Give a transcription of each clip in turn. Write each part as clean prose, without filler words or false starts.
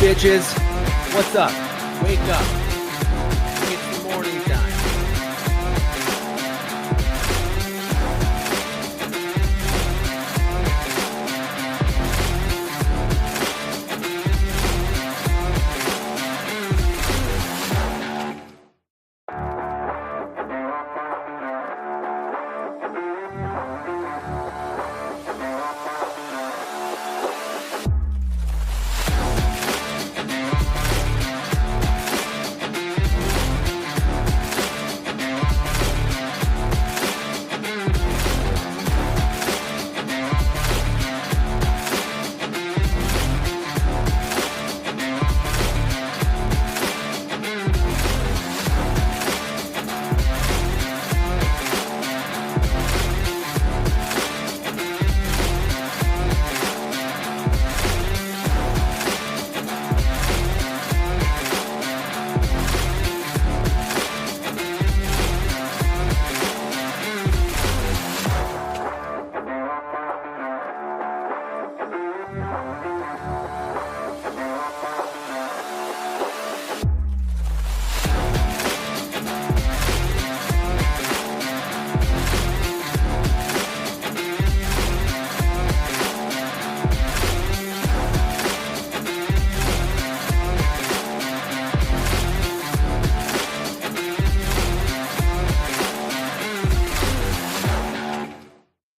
bitches? What's up? Wake up. It's the morning time.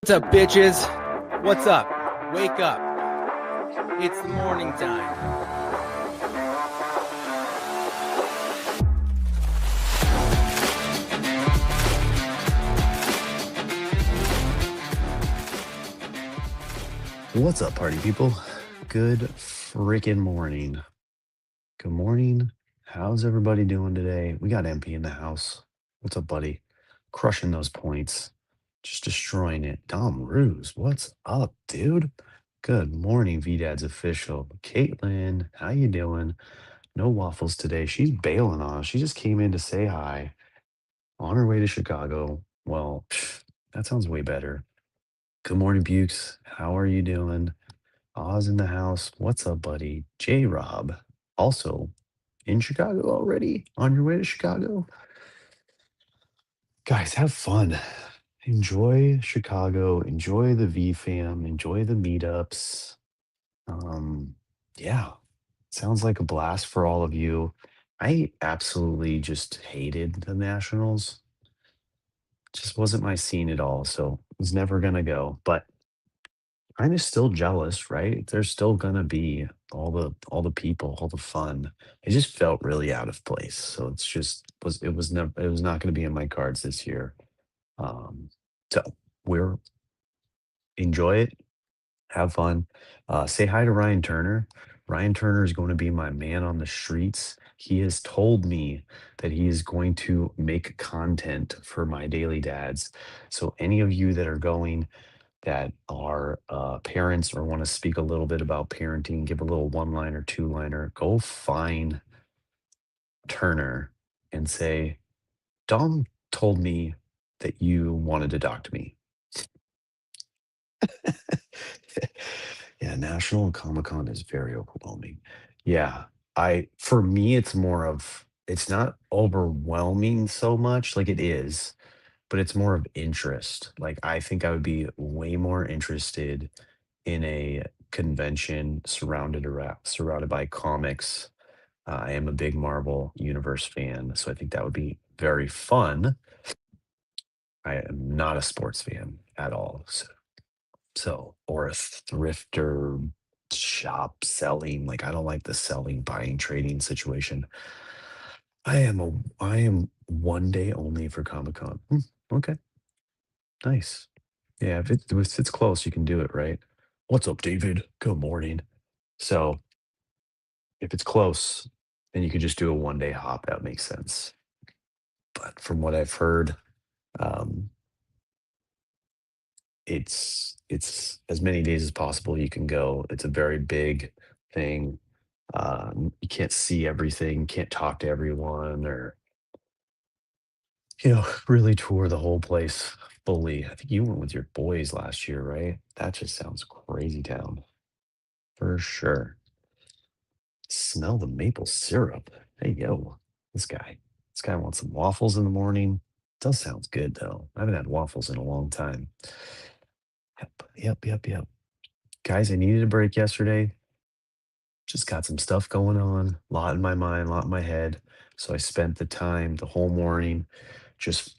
What's up, bitches? What's up? Wake up. It's the morning time. What's up, party people? Good freaking morning. Good morning. How's everybody doing today? We got MP in the house. What's up, buddy? Crushing those points. Just destroying it. Dom Ruse, what's up, dude? Good morning, VDad's official. Caitlin, how you doing? No waffles today. She's bailing on us. She just came in to say hi on her way to Chicago. Well, that sounds way better. Good morning, Bukes. How are you doing? Oz in the house. What's up, buddy? J Rob, also in Chicago already? On your way to Chicago? Guys, have fun. Enjoy Chicago. Enjoy the V fam. Enjoy the meetups. Yeah, sounds like a blast for all of you. I absolutely just hated the Nationals. Just wasn't my scene at all. So was never gonna go. But kind of still jealous, right? There's still gonna be all the people, all the fun. It just felt really out of place. So it's just was never it was not gonna be in my cards this year. Um so we're enjoy it, have fun. Say hi to Ryan Turner. Ryan Turner is going to be my man on the streets. He has told me that he is going to make content for my daily dads. So any of you that are going that are parents or want to speak a little bit about parenting, give a little one liner, two liner, go find Turner and say, Dom told me that you wanted to talk to me. Yeah, National Comic Con is very overwhelming. Yeah, for me, it's more of, it's not overwhelming so much, like it is, but it's more of interest. Like I think I would be way more interested in a convention surrounded by comics. I am a big Marvel Universe fan, so I think that would be very fun. I am not a sports fan at all, so or a thrifter shop selling. Like I don't like the selling, buying, trading situation. I am one day only for Comic Con. Okay, nice. Yeah, if it's close, you can do it, right? What's up, David? Good morning. So if it's close, then you could just do a 1 day hop. That makes sense. But from what I've heard, um, it's as many days as possible you can go. It's a very big thing. You can't see everything, can't talk to everyone, or really tour the whole place fully. I think you went with your boys last year, right? That just sounds crazy town for sure. Smell the maple syrup. Hey, yo, this guy. This guy wants some waffles in the morning. Does sounds good though. I haven't had waffles in a long time. Yep. Guys, I needed a break yesterday. Just got some stuff going on, a lot in my mind, a lot in my head. So I spent the time the whole morning just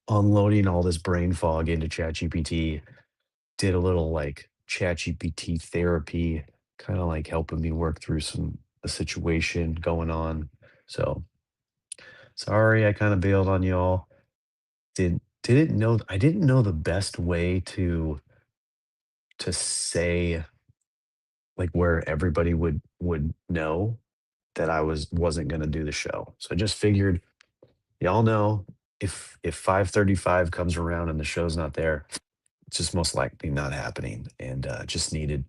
unloading all this brain fog into ChatGPT. Did a little like ChatGPT therapy, kind of like helping me work through some a situation going on. So sorry I kind of bailed on y'all. Didn't know I didn't know the best way to say like where everybody would know that I wasn't gonna do the show. So I just figured y'all know if 5:35 comes around and the show's not there, it's just most likely not happening. And just needed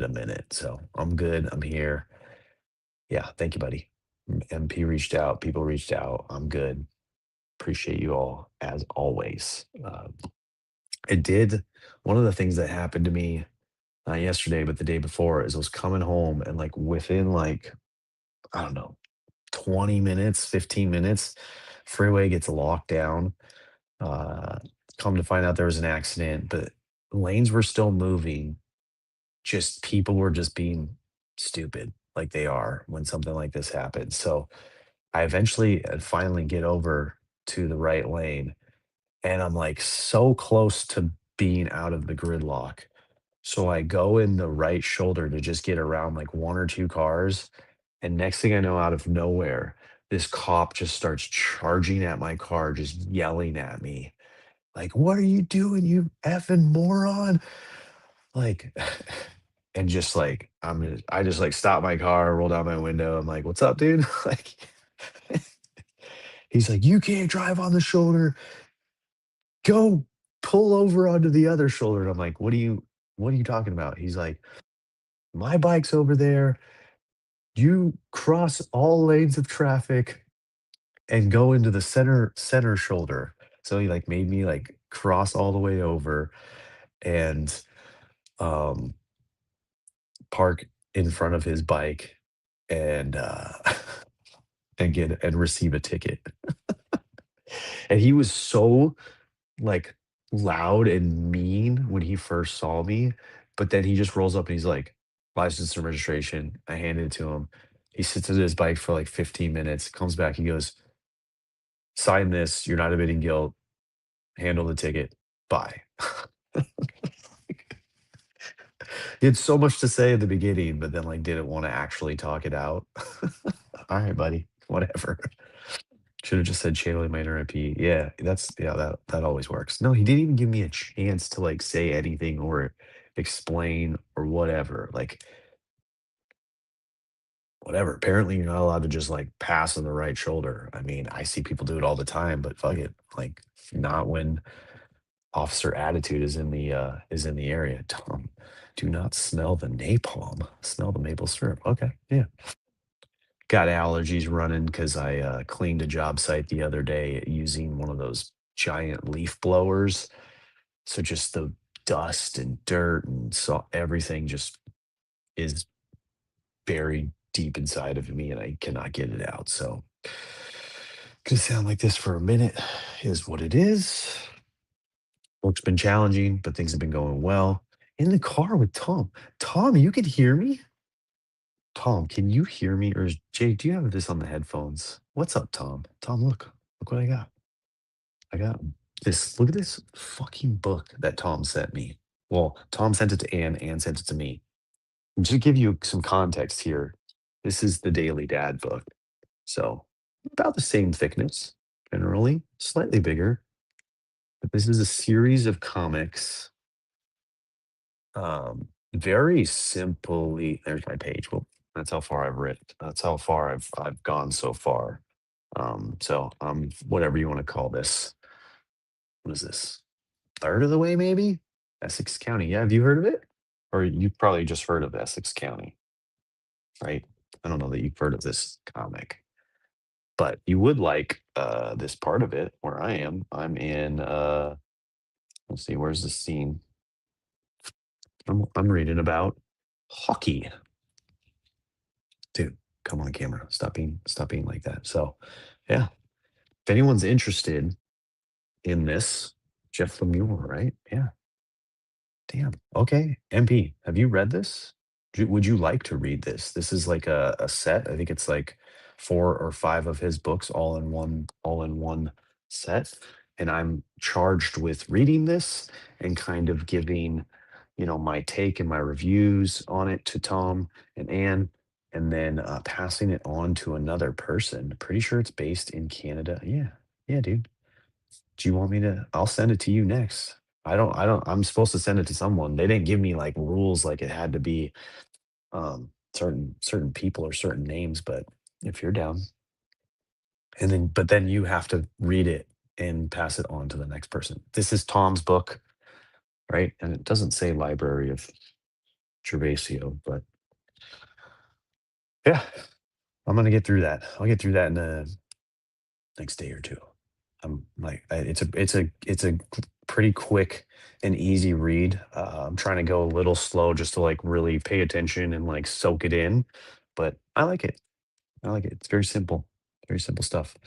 a minute. So I'm good. I'm here. Yeah, thank you, buddy. MP reached out, people reached out. I'm good. Appreciate you all as always. It did one of the things that happened to me not yesterday, but the day before is I was coming home and like within like, I don't know, 20 minutes, 15 minutes, freeway gets locked down. Uh, Come to find out there was an accident, but lanes were still moving. Just people were just being stupid like they are when something like this happens. So I eventually finally get over to the right lane and I'm like so close to being out of the gridlock. So I go in the right shoulder to just get around like one or two cars. And next thing I know, out of nowhere, this cop just starts charging at my car, just yelling at me, like, "What are you doing, you effing moron?" Like, and just like, I just like stop my car, roll down my window. I'm like, "What's up, dude?" Like, he's like, "You can't drive on the shoulder. Go pull over onto the other shoulder." And I'm like, what are you talking about?" He's like, "My bike's over there. You cross all lanes of traffic and go into the center shoulder." So he like made me like cross all the way over and um park in front of his bike and and get and receive a ticket. And he was so like loud and mean when he first saw me, but then he just rolls up and he's like, "License and registration." I handed it to him. He sits at his bike for like 15 minutes, comes back, he goes, "Sign this, you're not admitting guilt, handle the ticket, bye." He had so much to say at the beginning, but then like didn't want to actually talk it out. All right, buddy, whatever. Should have just said channeling my inner MP. Yeah, that always works. No, he didn't even give me a chance to like say anything or explain or whatever. Like whatever. Apparently, you're not allowed to just like pass on the right shoulder. I mean, I see people do it all the time, but fuck it, like not when officer attitude is in the area. Tom, do not smell the napalm. Smell the maple syrup. Okay, yeah. Got allergies running because I cleaned a job site the other day using one of those giant leaf blowers. So just the dust and dirt and so everything just is buried deep inside of me and I cannot get it out. So gonna sound like this for a minute is what it is. Work's been challenging, but things have been going well. In the car with Tom. Tom, you can hear me? Tom, can you hear me? Or is Jay, do you have this on the headphones? What's up, Tom? Tom, look. Look what I got. I got this. Look at this fucking book that Tom sent me. Well, Tom sent it to Anne, Anne sent it to me. Just to give you some context here, this is the Daily Dad book. So about the same thickness, generally, slightly bigger. But this is a series of comics. Very simply, there's my page. Well, that's how far I've written. That's how far I've gone so far. Whatever you want to call this. What is this? Third of the way, maybe? Essex County. Yeah, have you heard of it? Or you've probably just heard of Essex County, right? I don't know that you've heard of this comic, but you would like this part of it where I am. I'm in let's see, where's the scene? I'm reading about hockey. Dude, come on, camera. Stop being like that. So, yeah, if anyone's interested in this, Jeff Lemire, right? Yeah. Damn. Okay. MP, have you read this? Would you like to read this? This is like a set. I think it's like 4 or 5 of his books all in one set. And I'm charged with reading this and kind of giving, my take and my reviews on it to Tom and Anne, and then passing it on to another person. Pretty sure it's based in Canada. Yeah. Yeah, dude. Do you want me to I'll send it to you next. I'm supposed to send it to someone. They didn't give me, like, rules, like, it had to be, certain people or certain names, but if you're down, but then you have to read it and pass it on to the next person. This is Tom's book, right? And it doesn't say Library of Gervasio, but yeah, I'm gonna get through that. I'll get through that in the next day or 2. I'm like, it's a pretty quick and easy read. I'm trying to go a little slow just to like really pay attention and like soak it in, but I like it. I like it. It's very simple stuff.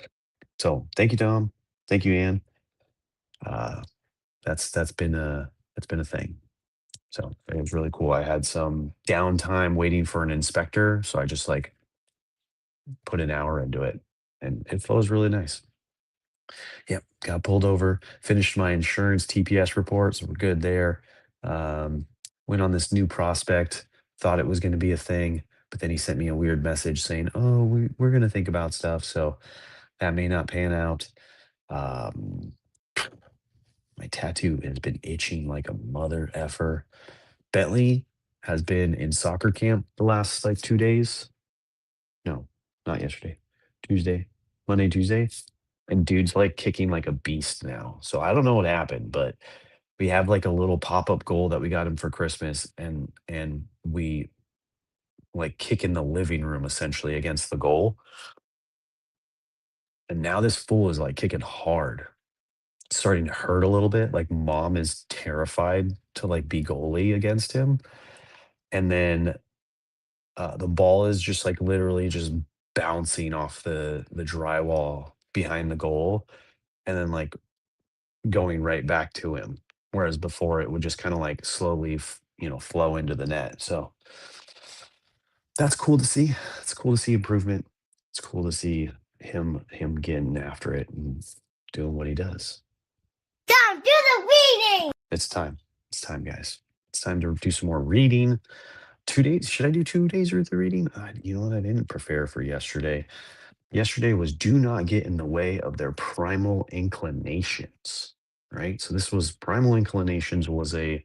So thank you, Tom. Thank you, Anne. Uh, that's been a thing. So it was really cool. I had some downtime waiting for an inspector, so I just like put an hour into it, and it flows really nice. Yep, got pulled over, finished my insurance TPS report, so we're good there. Um, Went on this new prospect, thought it was going to be a thing, but then he sent me a weird message saying, "Oh, we're going to think about stuff, so that may not pan out." Um, my tattoo has been itching like a mother effer. Bentley has been in soccer camp the last like 2 days. No, not yesterday. Tuesday, Monday, Tuesday. And dude's like kicking like a beast now. So I don't know what happened, but we have like a little pop-up goal that we got him for Christmas, and we like kick in the living room essentially against the goal. And now this fool is like kicking hard. It's starting to hurt a little bit. Like mom is terrified to like be goalie against him. And then the ball is just like literally just bouncing off the drywall behind the goal and then like going right back to him. Whereas before it would just kind of like slowly, flow into the net. So that's cool to see. It's cool to see improvement. It's cool to see him getting after it and doing what he does. Down, do the reading. It's time. It's time, guys. It's time to do some more reading. 2 days. Should I do 2 days worth of reading? You know what? I didn't prepare for yesterday. Yesterday was do not get in the way of their primal inclinations. Right. So this was primal inclinations was a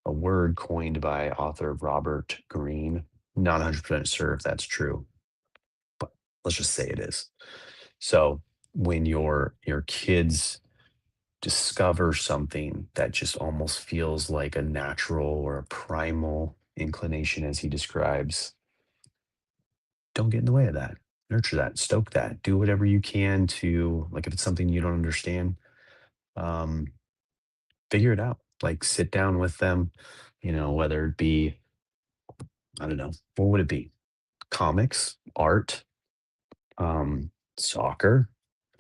word coined by author Robert Greene. Not 100% sure if that's true, but let's just say it is. So when your kids discover something that just almost feels like a natural or a primal inclination, as he describes, don't get in the way of that. Nurture that, stoke that, do whatever you can to, like, if it's something you don't understand, um, figure it out. Like, sit down with them, whether it be, I don't know, what would it be? Comics, art, soccer,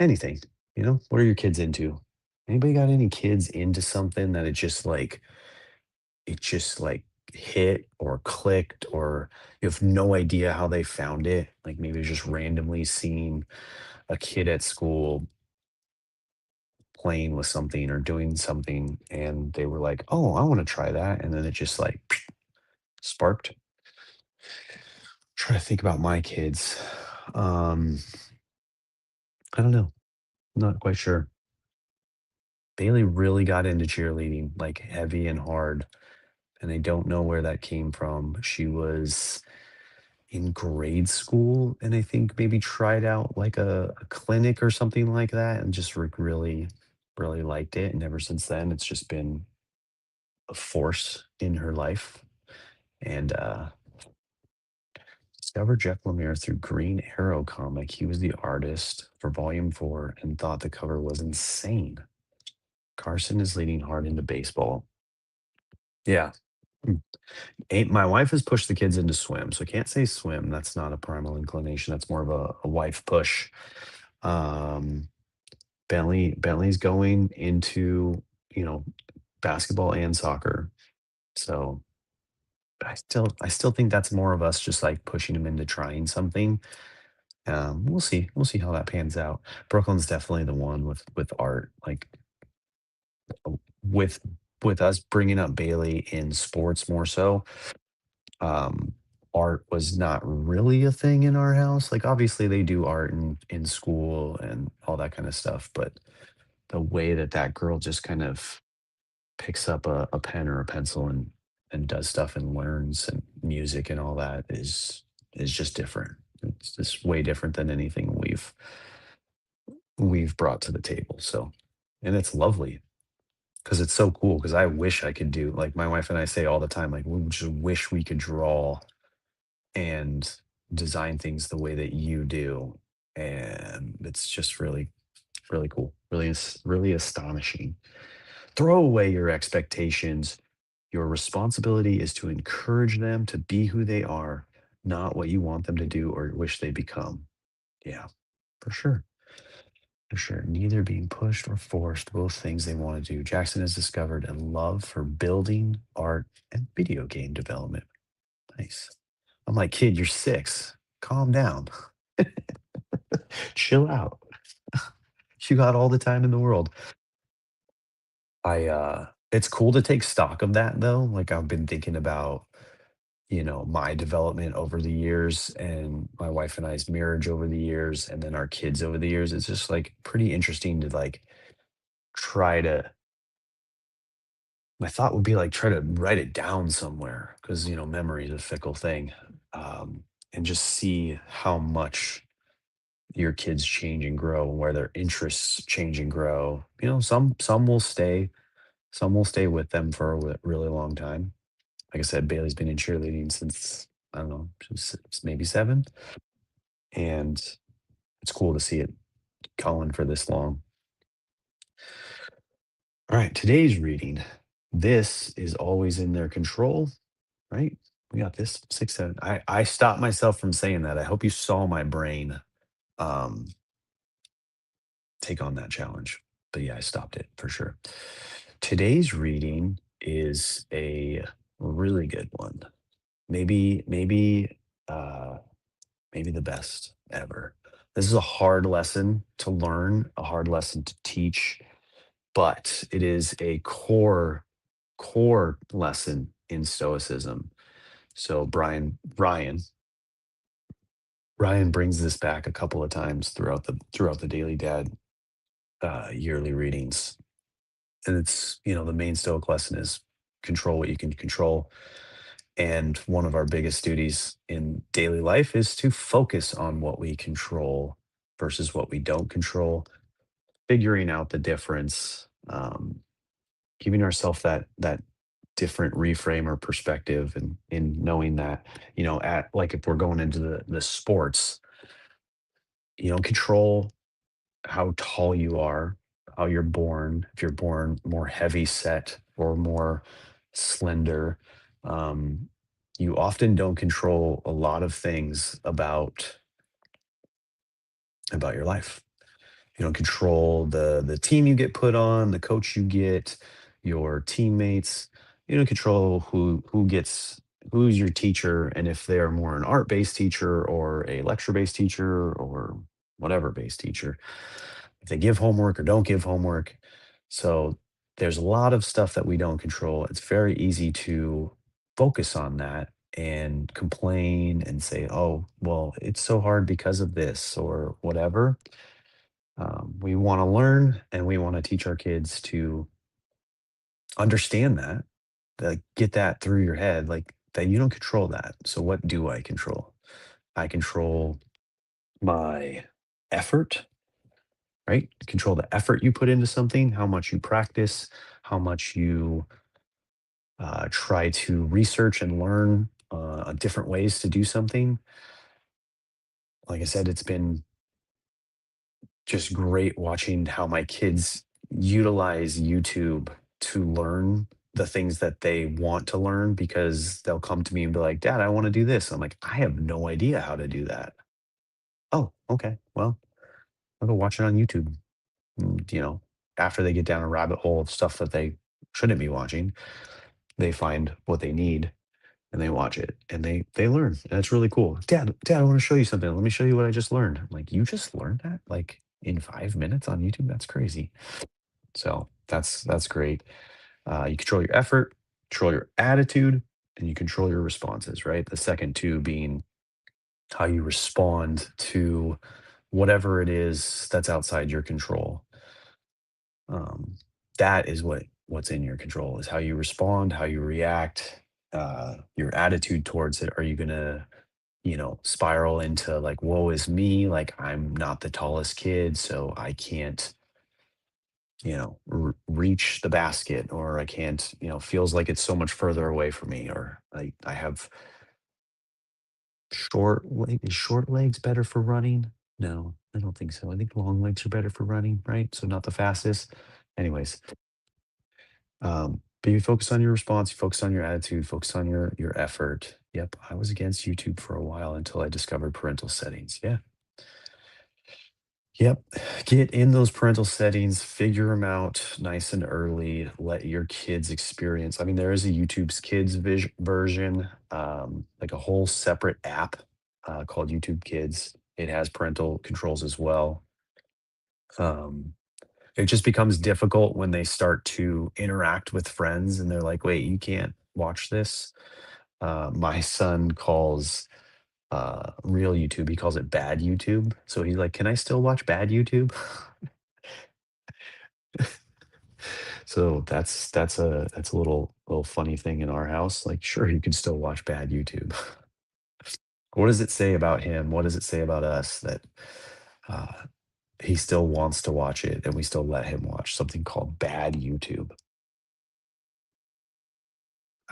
anything. What are your kids into? Anybody got any kids into something that it just like hit or clicked, or you have no idea how they found it? Like maybe just randomly seeing a kid at school playing with something or doing something and they were like, "Oh, I want to try that." And then it just like sparked. Try to think about my kids. Um, I don't know. Not quite sure. Bailey really got into cheerleading, like heavy and hard, and I don't know where that came from. She was in grade school and I think maybe tried out like a clinic or something like that and just really, really liked it. And ever since then, it's just been a force in her life. And discovered Jeff Lemire through Green Arrow comic. He was the artist for Volume 4 and thought the cover was insane. Carson is leading hard into baseball. Yeah. Mm. My wife has pushed the kids into swim, so I can't say swim. That's not a primal inclination. That's more of a wife push. Um, Bentley's going into, you know, basketball and soccer. So I still think that's more of us just like pushing him into trying something. We'll see. We'll see how that pans out. Brooklyn's definitely the one with art. Like with with us bringing up Bailey in sports more so, um, art was not really a thing in our house. Like obviously they do art in school and all that kind of stuff, but the way that that girl just kind of picks up a pen or a pencil and does stuff and learns and music and all that is just different. It's just way different than anything we've brought to the table. So, and it's lovely because it's so cool. Because I wish I could do like my wife and I say all the time, like we just wish we could draw and design things the way that you do, and it's just really cool, really astonishing. Throw away your expectations. Your responsibility is to encourage them to be who they are, not what you want them to do or wish they become. Yeah, for sure. For sure. Neither being pushed or forced, both things they want to do. Jackson has discovered a love for building, art, and video game development. Nice. I'm like, kid, you're 6. Calm down. Chill out. You got all the time in the world. It's cool to take stock of that though. Like I've been thinking about, my development over the years and my wife and I's marriage over the years and then our kids over the years. It's just like pretty interesting to like try to my thought would be like try to write it down somewhere because memory is a fickle thing. Um, and just see how much your kids change and grow and where their interests change and grow. Some will stay with them for a really long time. Like I said, Bailey's been in cheerleading since I don't know, she was maybe 7, and it's cool to see it going for this long. All right, today's reading. This is always in their control, right? We got this 6, 7. I stopped myself from saying that. I hope you saw my brain um, take on that challenge. But yeah, I stopped it for sure. Today's reading is a really good one. Maybe uh maybe the best ever. This is a hard lesson to learn, a hard lesson to teach, but it is a core lesson in stoicism. So Ryan brings this back a couple of times throughout the Daily Dad yearly readings. And it's, the main stoic lesson is control what you can control. And one of our biggest duties in daily life is to focus on what we control versus what we don't control, figuring out the difference, giving ourselves that different reframe or perspective, and in knowing that, at like if we're going into the sports, you don't control how tall you are, how you're born, if you're born more heavy set or more slender. Um, you often don't control a lot of things about your life. You don't control the team you get put on, the coach you get, your teammates. You don't control who's your teacher, and if they're more an art-based teacher or a lecture-based teacher or whatever based teacher, if they give homework or don't give homework. So there's a lot of stuff that we don't control. It's very easy to focus on that and complain and say, oh, well, it's so hard because of this or whatever. We want to learn and we want to teach our kids to understand that, get that through your head, like that you don't control that. So what do I control? I control my effort, right? Control the effort you put into something, how much you practice, how much you try to research and learn different ways to do something. Like I said, it's been just great watching how my kids utilize YouTube to learn the things that they want to learn because they'll come to me and be like, "Dad, I want to do this." I'm like, "I have no idea how to do that." "Oh, okay. Well, I'll go watch it on YouTube." After they get down a rabbit hole of stuff that they shouldn't be watching, they find what they need and they watch it and they learn. And it's really cool. Dad, I want to show you something. Let me show you what I just learned. I'm like, you just learned that like in 5 minutes on YouTube? That's crazy. So that's great. You control your effort, control your attitude, and you control your responses, right? The second two being how you respond to whatever it is that's outside your control. um, that is what's in your control, is how you respond, how you react, your attitude towards it. Are you gonna spiral into like, woe is me, like I'm not the tallest kid so I can't reach the basket, or I can't, feels like it's so much further away from me, or I have short legs better for running? No, I don't think so. I think long legs are better for running, right? So not the fastest. Anyways, but you focus on your response, you focus on your attitude, focus on your effort. Yep, I was against YouTube for a while until I discovered parental settings. Yeah. Yep. Get in those parental settings, figure them out nice and early. Let your kids experience. I mean, there is a YouTube's Kids version, like a whole separate app called YouTube Kids. It has parental controls as well. Um, it just becomes difficult when they start to interact with friends and they're like, wait, you can't watch this. My son calls real YouTube, he calls it bad YouTube. So he's like, can I still watch bad YouTube? So that's a little funny thing in our house. Like, sure, you can still watch bad YouTube. What does it say about him? What does it say about us that uh, he still wants to watch it and we still let him watch something called bad YouTube?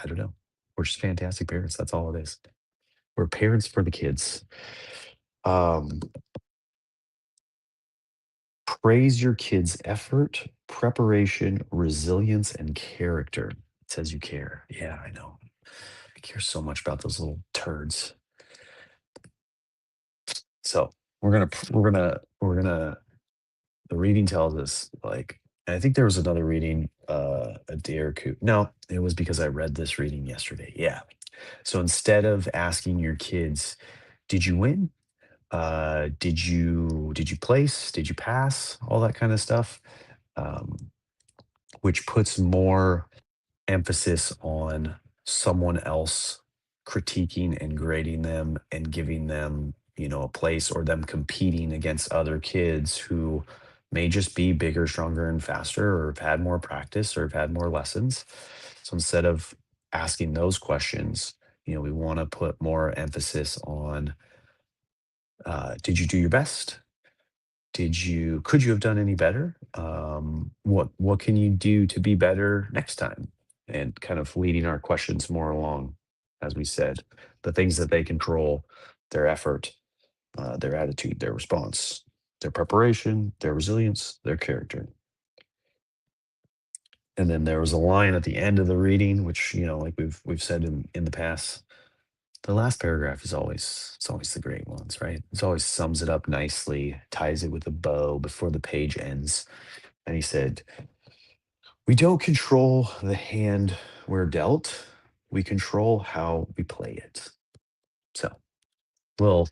I don't know. We're just fantastic parents. That's all it is. We're parents for the kids. Um, Praise your kids' effort, preparation, resilience, and character. It says you care. Yeah, I know. I care so much about those little turds. So we're gonna the reading tells us, like, and I think there was another reading a day or two. No, it was because I read this reading yesterday. Yeah. So instead of asking your kids, did you win? Did you place? Did you pass? All that kind of stuff. Um, which puts more emphasis on someone else critiquing and grading them and giving them, a place, or them competing against other kids who may just be bigger, stronger, and faster, or have had more practice, or have had more lessons. So instead of asking those questions, we want to put more emphasis on, did you do your best? Could you have done any better? What can you do to be better next time? And kind of leading our questions more along, as we said, the things that they control: their effort, their attitude, their response, their preparation, their resilience, their character. And then there was a line at the end of the reading, which, like we've said in the past, the last paragraph is always, it's always the great ones, right? It always sums it up nicely, ties it with a bow before the page ends. And he said, we don't control the hand we're dealt, we control how we play it. So, little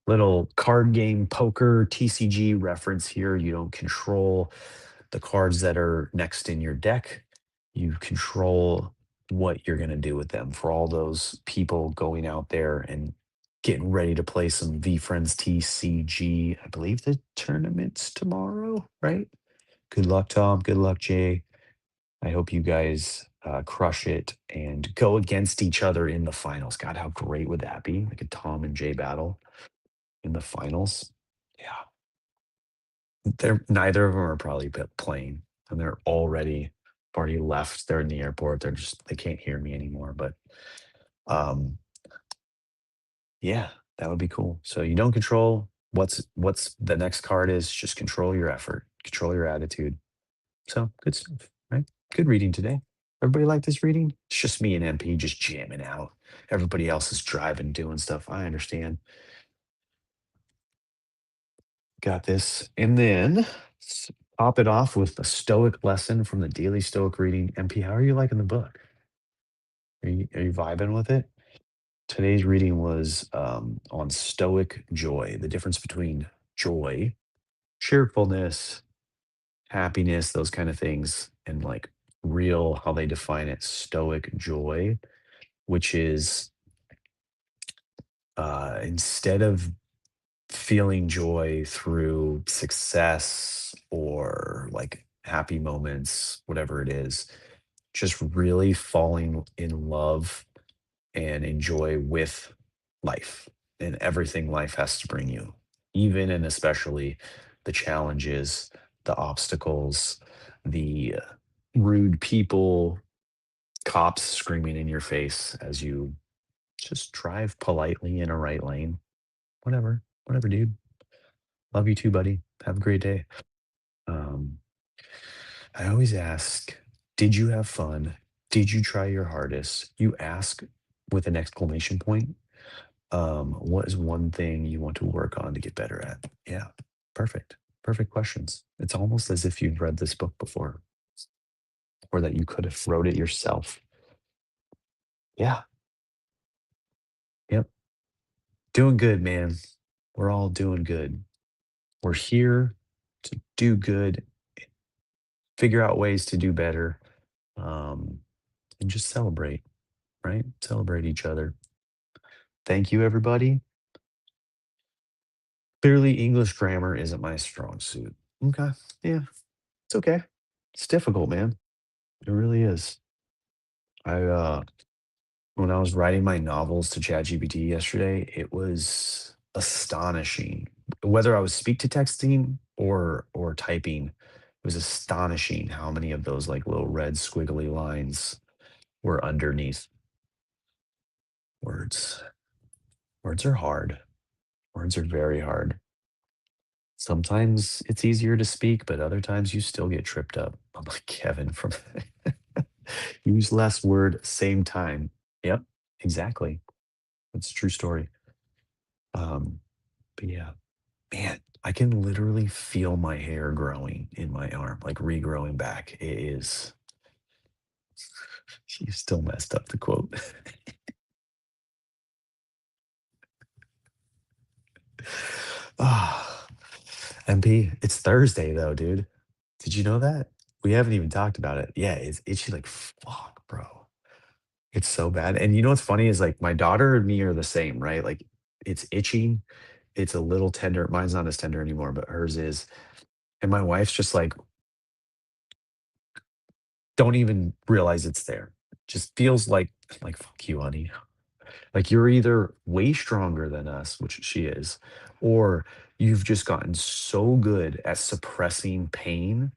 little card game poker TCG reference here. You don't control the cards that are next in your deck. You control what you're going to do with them. For all those people going out there and getting ready to play some V Friends TCG, I believe the tournament's tomorrow, right? Good luck, Tom. Good luck, Jay. I hope you guys crush it and go against each other in the finals. God, how great would that be? Like a Tom and Jay battle in the finals. Yeah. They're neither of them are probably playing, and they're already left. They're in the airport. They can't hear me anymore. But um, yeah, that would be cool. So you don't control what's the next card is. Just control your effort, control your attitude. So good stuff, right? Good reading today. Everybody like this reading? It's just me and MP just jamming out. Everybody else is driving, doing stuff. I understand. Got this. And then top it off with a Stoic lesson from the Daily Stoic Reading. MP, how are you liking the book? Are you vibing with it? Today's reading was on Stoic joy, the difference between joy, cheerfulness, happiness, those kind of things, and like real, how they define it, Stoic joy, which is instead of feeling joy through success or like happy moments, whatever it is, just really falling in love and enjoy with life and everything life has to bring you, even and especially the challenges, the obstacles, the rude people, cops screaming in your face as you just drive politely in a right lane. Whatever, dude. Love you too, buddy. Have a great day. Um, I always ask, did you have fun? Did you try your hardest? You ask with an exclamation point. What is one thing you want to work on to get better at? Yeah, perfect. Perfect questions. It's almost as if you've read this book before or that you could have wrote it yourself. Yeah, yep. Doing good, man. We're all doing good. We're here to do good, figure out ways to do better, um, and just celebrate, right? Celebrate each other. Thank you, everybody. Clearly, English grammar isn't my strong suit. Okay. Yeah, it's okay. It's difficult, man. It really is. I when I was writing my novels to ChatGPT yesterday, it was astonishing. Whether I was speak to texting or typing, it was astonishing how many of those like little red squiggly lines were underneath words. Words are hard. Words are very hard. Sometimes it's easier to speak, but other times you still get tripped up. I'm like Kevin from use less word, same time. Yep, exactly. That's a true story. Um, but yeah, man, I can literally feel my hair growing in my arm, like regrowing back. It is. You still messed up the quote. Ah, MP, it's Thursday though, dude. Did you know that? We haven't even talked about it. Yeah, it's itchy like fuck, bro. It's so bad. And you know what's funny is like my daughter and me are the same, right? Like it's itching. It's a little tender. Mine's not as tender anymore, but hers is. And my wife's just like, don't even realize it's there. Just feels like fuck you, honey. Like you're either way stronger than us, which she is, or you've just gotten so good at suppressing pain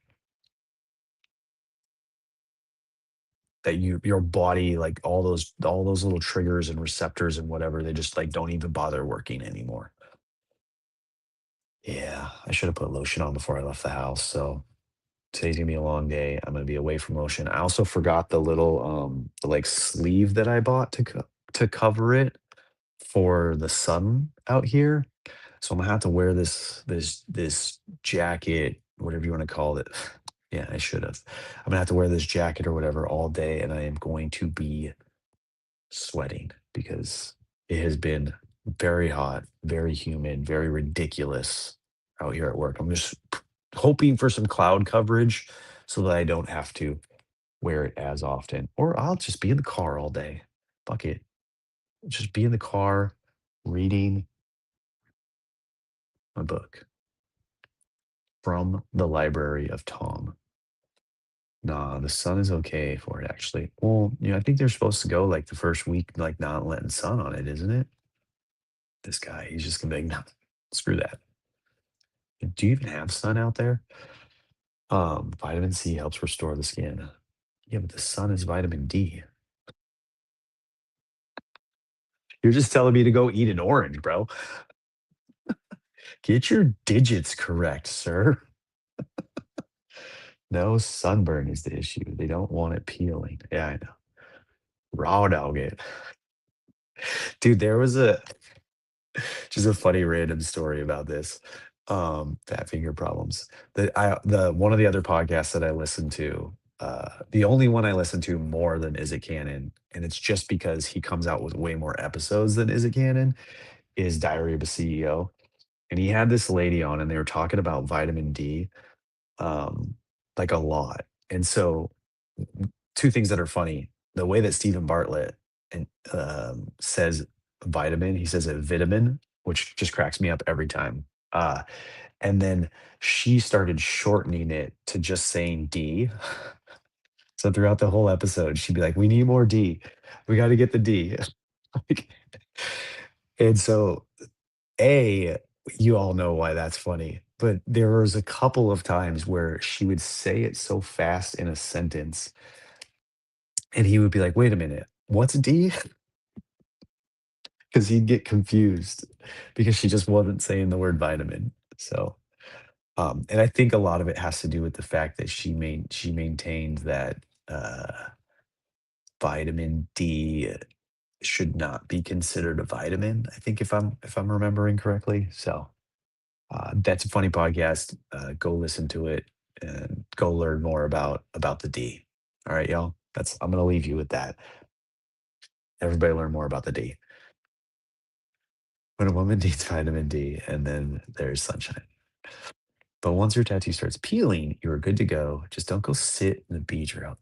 that your body, like all those little triggers and receptors and whatever, they just like don't even bother working anymore. Yeah, I should have put lotion on before I left the house. So today's gonna be a long day. I'm gonna be away from lotion. I also forgot the little the like sleeve that I bought to cover it for the sun out here. So I'm gonna have to wear this jacket, whatever you want to call it. Yeah, I should have. I'm gonna have to wear this jacket or whatever all day, and I am going to be sweating because it has been very hot, very humid, very ridiculous out here at work. I'm just hoping for some cloud coverage so that I don't have to wear it as often, or I'll just be in the car all day. Fuck it. Just be in the car reading a book from the Library of Tom. Nah, the sun is okay for it actually. Well, I think they're supposed to go like the first week, like not letting sun on it, isn't it? This guy, he's just gonna be like, no, screw that. Do you even have sun out there? Vitamin C helps restore the skin. Yeah, but the sun is vitamin D. You're just telling me to go eat an orange, bro. Get your digits correct, sir. No sunburn is the issue. They don't want it peeling. Yeah, I know. Raw dog it. Dude, there was a just a funny random story about this. Fat finger problems. The one of the other podcasts that I listen to, the only one I listen to more than Is It Canon, and it's just because he comes out with way more episodes than Is It Canon, is Diary of a CEO. And he had this lady on and they were talking about vitamin D, um, like a lot. And so two things that are funny. The way that Stephen Bartlett and says vitamin, he says it vitamin, which just cracks me up every time. And then she started shortening it to just saying D. So throughout the whole episode, she'd be like, "We need more D. We got to get the D." Like, and so, A, you all know why that's funny, but there was a couple of times where she would say it so fast in a sentence, and he would be like, "Wait a minute, what's D?" Because he'd get confused because she just wasn't saying the word vitamin. So, and I think a lot of it has to do with the fact that she maintained that vitamin D should not be considered a vitamin. I think if I'm remembering correctly. So that's a funny podcast. Go listen to it and go learn more about the D. All right, y'all. I'm gonna leave you with that. Everybody learn more about the D. When a woman needs vitamin D, and then there's sunshine. But once your tattoo starts peeling, you're good to go. Just don't go sit in the beach or out.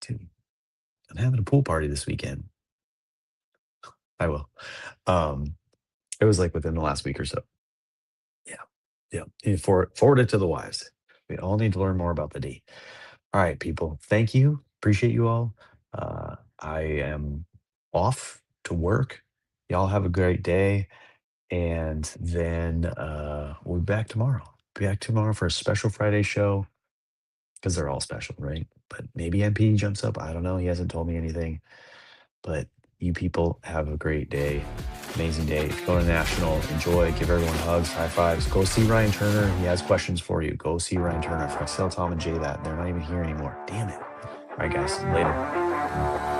Dude, I'm having a pool party this weekend. I will. Um, it was like within the last week or so. Yeah. Yeah. And forward it to the wives. We all need to learn more about the D. All right, people. Thank you. Appreciate you all. I am off to work. Y'all have a great day. And then we'll be back tomorrow. Be back tomorrow for a special Friday show because they're all special, right? But maybe MP jumps up. I don't know. He hasn't told me anything. But you people have a great day. Amazing day. Go to National. Enjoy. Give everyone hugs, high fives. Go see Ryan Turner. He has questions for you. Go see Ryan Turner. I forgot to tell Tom and Jay that. They're not even here anymore. Damn it. All right, guys. Later.